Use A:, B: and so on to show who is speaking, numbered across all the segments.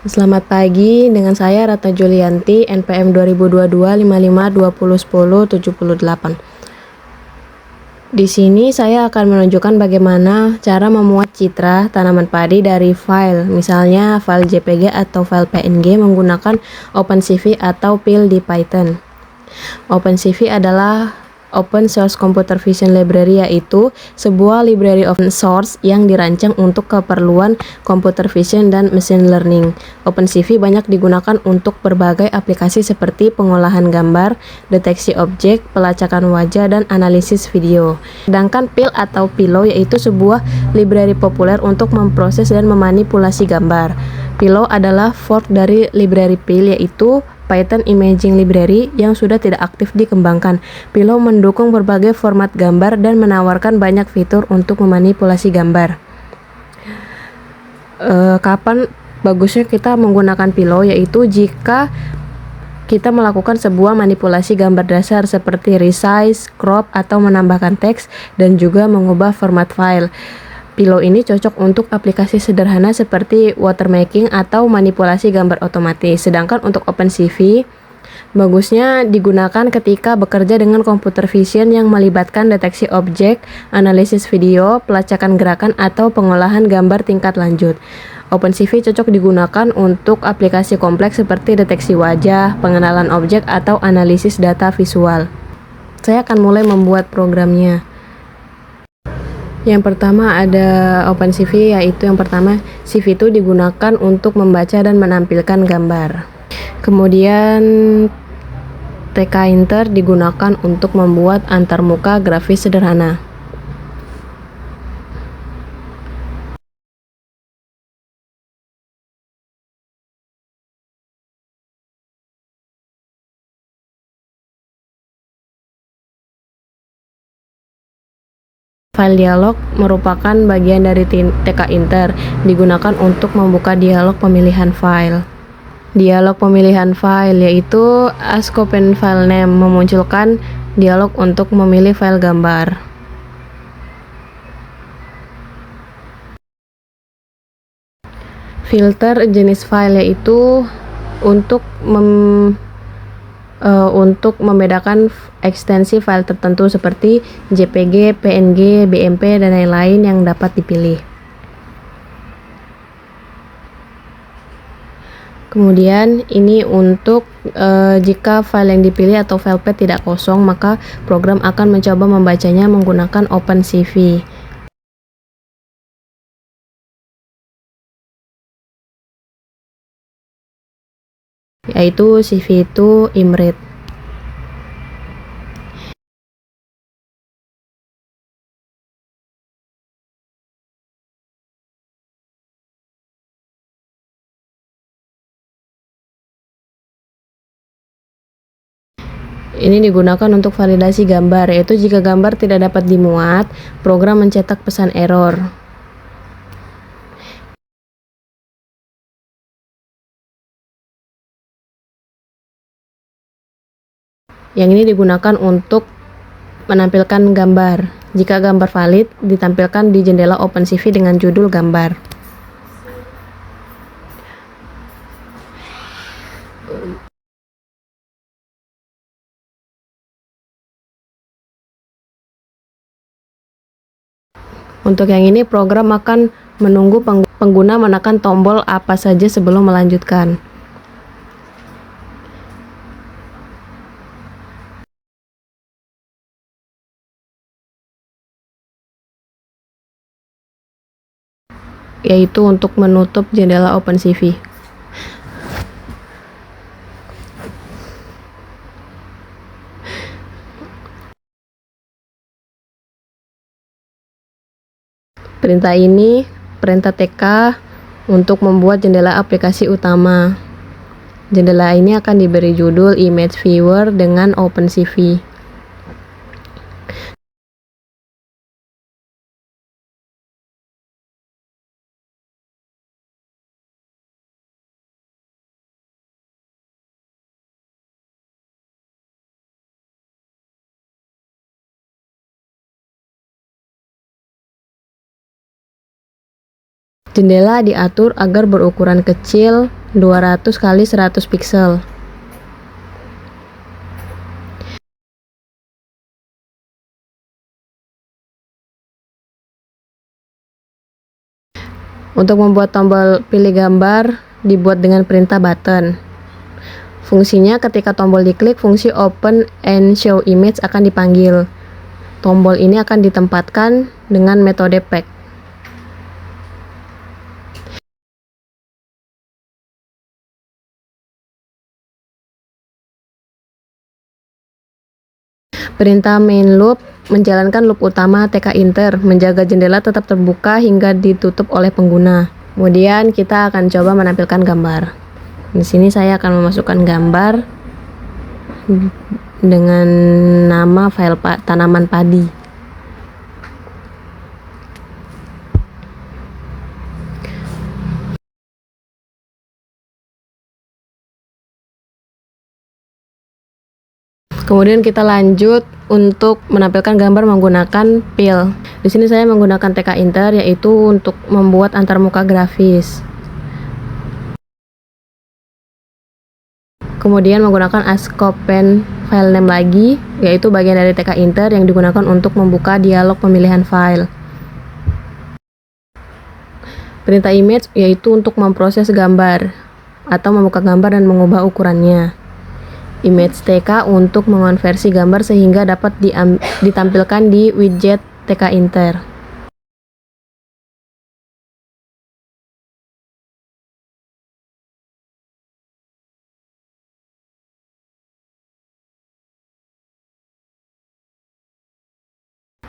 A: Selamat pagi, dengan saya Ratna Julianti, NPM 2022 55 20 10 78. Di sini saya akan menunjukkan bagaimana cara memuat citra tanaman padi dari file, misalnya file JPG atau file PNG menggunakan OpenCV atau PIL di Python. OpenCV adalah Open Source Computer Vision Library, yaitu sebuah library open source yang dirancang untuk keperluan computer vision dan machine learning. OpenCV banyak digunakan untuk berbagai aplikasi seperti pengolahan gambar, deteksi objek, pelacakan wajah, dan analisis video. Sedangkan PIL atau Pillow yaitu sebuah library populer untuk memproses dan memanipulasi gambar. Pillow adalah fork dari library PIL, yaitu Python Imaging Library yang sudah tidak aktif dikembangkan. Pillow mendukung berbagai format gambar dan menawarkan banyak fitur untuk memanipulasi gambar. Kapan bagusnya kita menggunakan Pillow? Yaitu jika kita melakukan sebuah manipulasi gambar dasar seperti resize, crop, atau menambahkan teks dan juga mengubah format file. Pillow ini cocok untuk aplikasi sederhana seperti watermarking atau manipulasi gambar otomatis. Sedangkan untuk OpenCV, bagusnya digunakan ketika bekerja dengan computer vision yang melibatkan deteksi objek, analisis video, pelacakan gerakan, atau pengolahan gambar tingkat lanjut. OpenCV cocok digunakan untuk aplikasi kompleks seperti deteksi wajah, pengenalan objek, atau analisis data visual. Saya akan mulai membuat programnya. Yang pertama ada OpenCV, yaitu yang pertama CV itu digunakan untuk membaca dan menampilkan gambar. Kemudian TK-Inter digunakan untuk membuat antarmuka grafis sederhana. File dialog merupakan bagian dari TK-Inter, digunakan untuk membuka dialog pemilihan file. Dialog pemilihan file yaitu Ask Open File Name memunculkan dialog untuk memilih file gambar. Filter jenis file yaitu untuk membedakan ekstensi file tertentu seperti JPG, PNG, BMP, dan lain-lain yang dapat dipilih. Kemudian ini untuk jika file yang dipilih atau file path tidak kosong, maka program akan mencoba membacanya menggunakan OpenCV. Yaitu CV itu imread. Ini digunakan untuk validasi gambar, yaitu jika gambar tidak dapat dimuat, program mencetak pesan error. Yang ini digunakan untuk menampilkan gambar. Jika gambar valid, ditampilkan di jendela OpenCV dengan judul gambar. Untuk yang ini, program akan menunggu pengguna menekan tombol apa saja sebelum melanjutkan. Yaitu untuk menutup jendela OpenCV. Perintah ini perintah TK untuk membuat jendela aplikasi utama. Jendela ini akan diberi judul Image Viewer dengan OpenCV. Jendela diatur agar berukuran kecil 200 kali 100 pixel. Untuk membuat tombol pilih gambar dibuat dengan perintah button. Fungsinya ketika tombol diklik, fungsi open and show image akan dipanggil. Tombol ini akan ditempatkan dengan metode pack. Perintah main loop menjalankan loop utama tkinter, menjaga jendela tetap terbuka hingga ditutup oleh pengguna. Kemudian kita akan coba menampilkan gambar. Di sini saya akan memasukkan gambar dengan nama file tanaman padi. Kemudian kita lanjut untuk menampilkan gambar menggunakan fill. Di sini saya menggunakan tkinter, yaitu untuk membuat antarmuka grafis. Kemudian menggunakan AskOpen file name lagi, yaitu bagian dari tkinter yang digunakan untuk membuka dialog pemilihan file. Perintah image yaitu untuk memproses gambar atau membuka gambar dan mengubah ukurannya. Image TK untuk mengonversi gambar sehingga dapat ditampilkan di widget tkinter.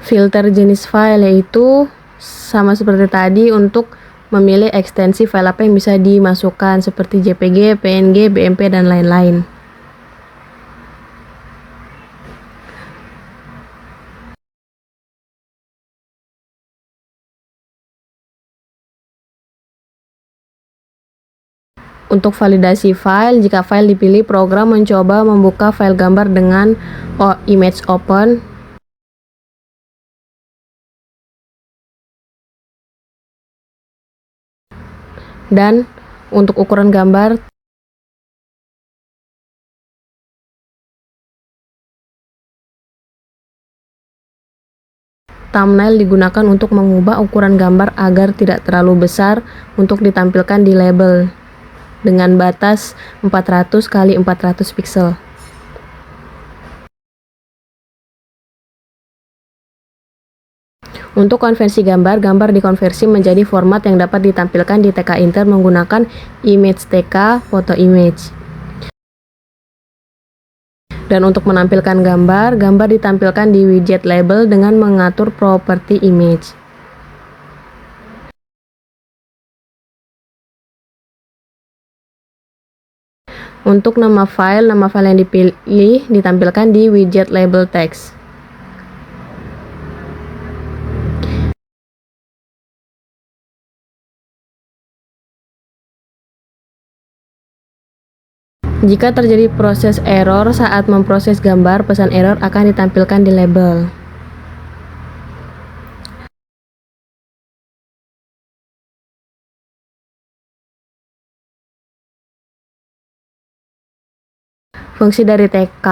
A: Filter jenis file yaitu sama seperti tadi untuk memilih ekstensi file apa yang bisa dimasukkan seperti JPG, PNG, BMP, dan lain-lain. Untuk validasi file, jika file dipilih, program mencoba membuka file gambar dengan image open. Dan untuk ukuran gambar, thumbnail digunakan untuk mengubah ukuran gambar agar tidak terlalu besar untuk ditampilkan di label dengan batas 400 kali 400 pixel. Untuk konversi gambar, gambar dikonversi menjadi format yang dapat ditampilkan di tkinter menggunakan image TK photo image. Dan untuk menampilkan gambar, gambar ditampilkan di widget label dengan mengatur properti image. Untuk nama file yang dipilih ditampilkan di widget label text. Jika terjadi proses error saat memproses gambar, pesan error akan ditampilkan di label. Fungsi dari TK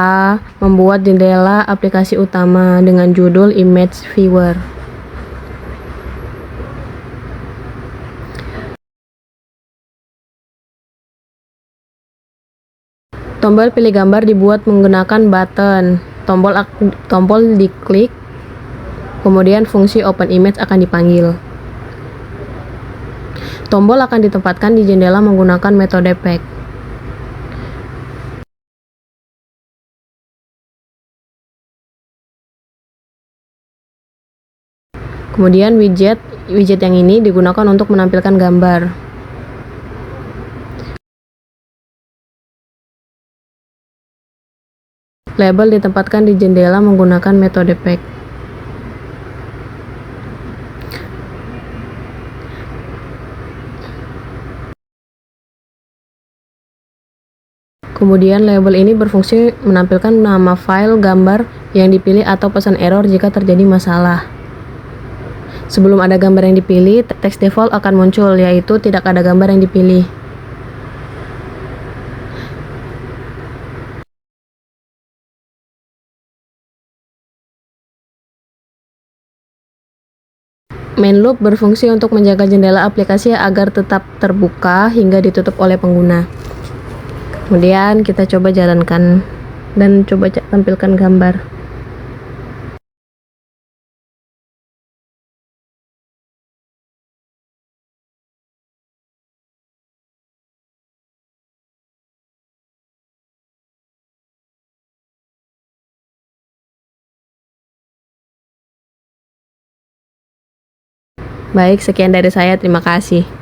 A: membuat jendela aplikasi utama dengan judul Image Viewer. Tombol pilih gambar dibuat menggunakan button. Tombol diklik, kemudian fungsi Open Image akan dipanggil. Tombol akan ditempatkan di jendela menggunakan metode pack. Kemudian widget yang ini digunakan untuk menampilkan gambar. Label ditempatkan di jendela menggunakan metode pack. Kemudian label ini berfungsi menampilkan nama file gambar yang dipilih atau pesan error jika terjadi masalah. Sebelum ada gambar yang dipilih, teks default akan muncul, yaitu tidak ada gambar yang dipilih. Main loop berfungsi untuk menjaga jendela aplikasi agar tetap terbuka hingga ditutup oleh pengguna. Kemudian kita coba jalankan dan coba tampilkan gambar. Baik, sekian dari saya. Terima kasih.